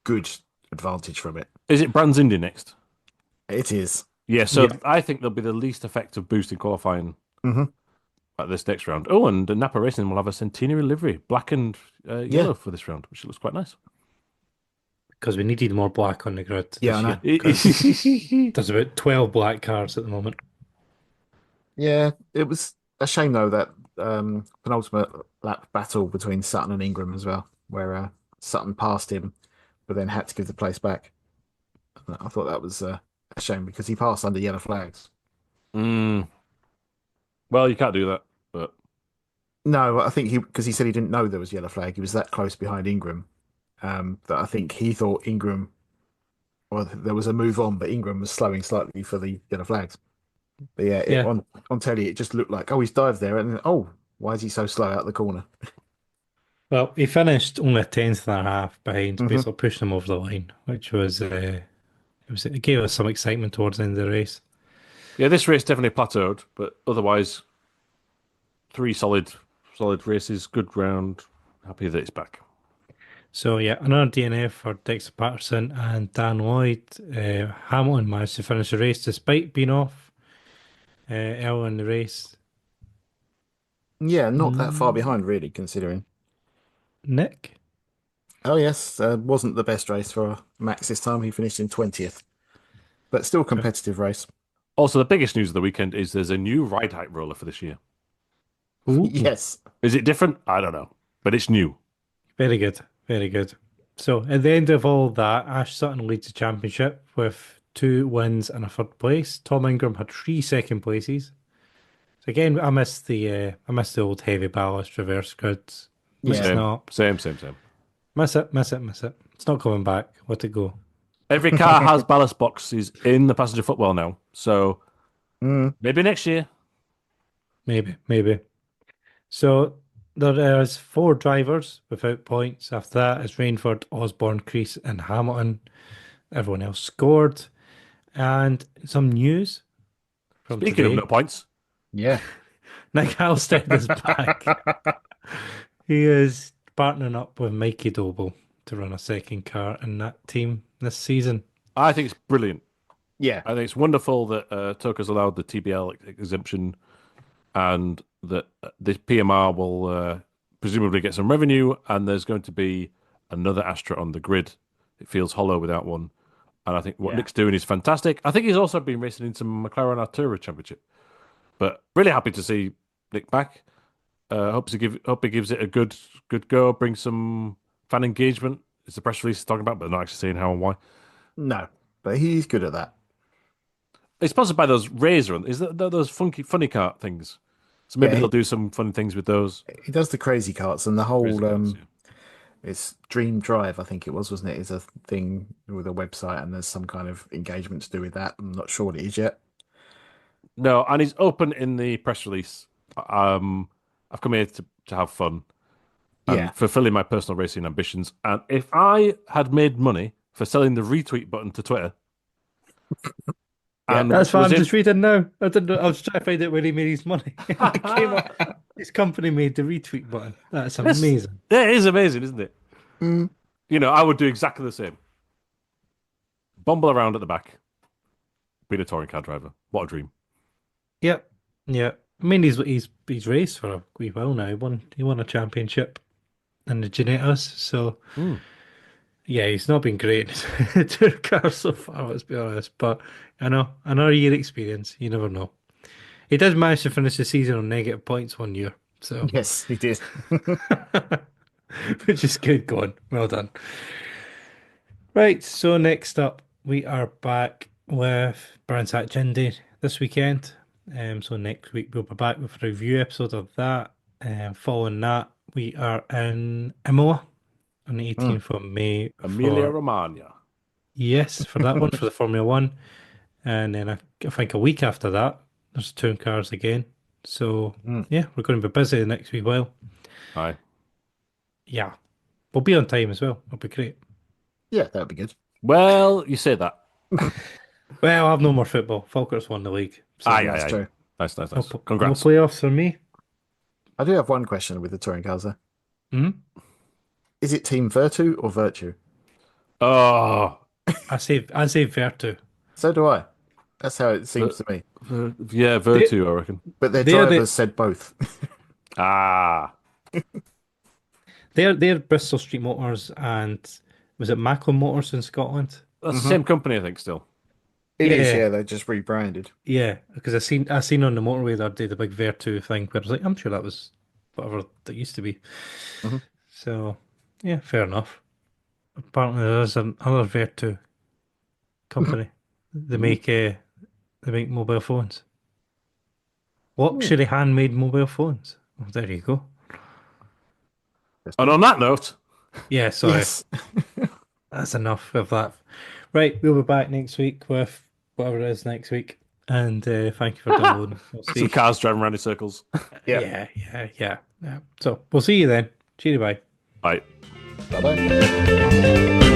good advantage from it. Is it Brands Indy next? It is. Yeah, so Yeah. I think there'll be the least effective boost in qualifying Hmm. at this next round. Oh, and Napa Racing will have a centenary livery, black and Yeah, yellow for this round, which looks quite nice. Because we needed more black on the grid yeah, I this know. year. Because there's about 12 black cars at the moment. Yeah, it was a shame though that penultimate lap battle between Sutton and Ingram as well, where Sutton passed him, but then had to give the place back. I thought that was a shame because he passed under yellow flags. Mm, well, you can't do that, but No, I think because he said he didn't know there was yellow flag. He was that close behind Ingram that I think he thought Ingram, or there was a move on, but Ingram was slowing slightly for the yellow flags. But yeah, Yeah. on telly it just looked like, oh, he's dived there, and then, oh, why is he so slow out the corner? Well, he finished only a tenth and a half behind, Hmm. basically pushed him over the line, which was it gave us some excitement towards the end of the race. yeah, this race definitely plateaued. But otherwise, 3 solid races, good round. Happy that it's back. So yeah, another DNF for Dexter Patterson and Dan Lloyd. Hamilton managed to finish the race despite being off early in the race. Yeah, not that far Mm, behind, really, considering. Nick? Oh yes, wasn't the best race for Max this time. He finished in 20th, but still Okay. competitive race. Also, the biggest news of the weekend is there's a new ride height roller for this year. Ooh, Yes. Is it different? I don't know, but it's new. very good, very good. So at the end of all that, Ash Sutton leads the championship with 2 wins and a third place. Tom Ingram had 3 second places. So again, I missed the old heavy ballast reverse grids. Yeah. Mixing it Same, up. same, same, same. Miss it, miss it, miss it. It's not coming back. Let it go. Every car has ballast boxes in the passenger footwell now, so Mm. maybe next year. Maybe, maybe. So there is 4 drivers without points. After that is Rainford, Osborne, Crease, and Hamilton. Everyone else scored. And some news from Speaking of no today. points, Yeah. Nick Halstead is back. He is partnering up with Mikey Doble to run a second car in that team this season. I think it's brilliant. Yeah. I think it's wonderful that Toka's allowed the TBL exemption and that the PMR will presumably get some revenue, and there's going to be another Astra on the grid. It feels hollow without one. And I think what Yeah. Nick's doing is fantastic. I think he's also been racing in some McLaren Artura Championship. But really happy to see Nick back. Hope he gives it a good go, bring some fan engagement. It's the press release talking about, but not actually saying how and why. No, but he's good at that. It's sponsored by those Razor, is that those funny cart things? So maybe Yeah, he'll do some funny things with those he does the crazy carts and the Razor whole carts. Yeah. it's Dream Drive, I think it was, wasn't it? Is a thing with a website and there's some kind of engagement to do with that. I'm not sure what it is yet. No, and he's open in the press release. I've come here to have fun Yeah. and fulfilling my personal racing ambitions. And if I had made money for selling the retweet button to Twitter, And That's why was I'm in- just reading now. I didn't know. I was trying to find out where he made his money. It came up. His company made the retweet button. That's amazing. That is amazing, isn't it? Mm. I would do exactly the same. Bumble around at the back, being a touring car driver. What a dream! Yep. Yeah. I mean, he's raced for a wee while now. He won a championship in the Genettas. So yeah, he's not been great in tour cars so far. Let's be honest. But I know another year experience. You never know. He did manage to finish the season on negative points one year. So Yes, he did. which is good going. Well done. Right, so next up we are back with Brands Hatch Indy this weekend. So next week we'll be back with a review episode of that. Following that, we are in Imola on the 18th of May Emilia for Romagna. yes, for that one for the Formula One. And then I think a week after that, there's touring cars again. So yeah, we're going to be busy the next week. Well, Aye. yeah, we'll be on time as well. It'll be great. Yeah, that would be good. Well, you say that. Well, I've no more football. Falkirk's won the league. So Aye, That's aye, aye. true. Nice. no, no Congrats. playoffs for me. I do have one question with the touring cars though. Hmm? Is it Team Virtu or Virtue? Oh, I say Vertu. So do I. That's how it seems to me. yeah, Virtue, I reckon. But their They're drivers said both. Ah, They're Bristol Street Motors and was it Macklin Motors in Scotland? that's the same company, I think. Still, It is, Yeah. yeah. They just rebranded. Yeah, because I seen on the motorway the other day the big Vertu thing where I was like, I'm sure that was whatever that used to be. Mhm. So yeah, fair enough. Apparently there is another Vertu company. They make mobile phones. Luxury handmade mobile phones. Oh, there you go. and on that note, Yeah, sorry. Yes. That's enough of that. Right, we'll be back next week with whatever it is next week. And thank you for downloading. We'll see. some cars driving around in circles. Yeah. Yeah. So we'll see you then. Cheerio, bye. Bye. Bye-bye.